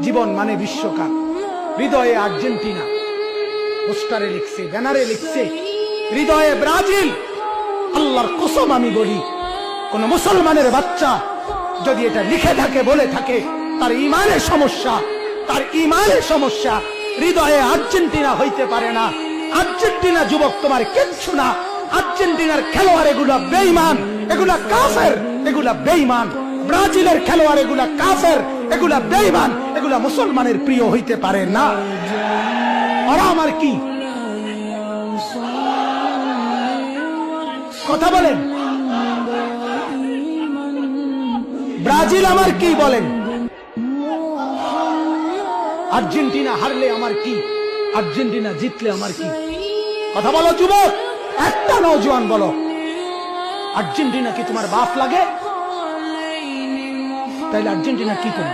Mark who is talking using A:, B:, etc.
A: জীবন মানে বিশ্বকাপ, হৃদয়ে আর্জেন্টিনা, পোস্টারে লিখছে, ব্যানারে লিখছে, হৃদয়ে ব্রাজিল। আল্লাহর কসম আমি বলি, কোন মুসলমানের বাচ্চা যদি এটা লিখে থাকে, বলে থাকে, তার ইমানের সমস্যা, তার ইমানের সমস্যা। হৃদয়ে আর্জেন্টিনা হইতে পারে না। আর্জেন্টিনা যুবক তোমার কিচ্ছু না। আর্জেন্টিনার খেলোয়াড় এগুলা বেঈমান, এগুলা কাফের, এগুলা বেঈমান। ব্রাজিলের খেলোয়াড় এগুলা কাফের, এগুলা বেঈমান, এগুলা মুসলমানের প্রিয় হইতে পারে না। ওরা আমার কি কথা বলেন? ব্রাজিল আমার কি বলেন? আর্জেন্টিনা হারলে আমার কি? আর্জেন্টিনা জিতলে আমার কি? কথা বলো যুবক, একটা নওজোয়ান বলো, আর্জেন্টিনা কি তোমার বাপ লাগে? তাইলে আর্জেন্টিনা কি করে?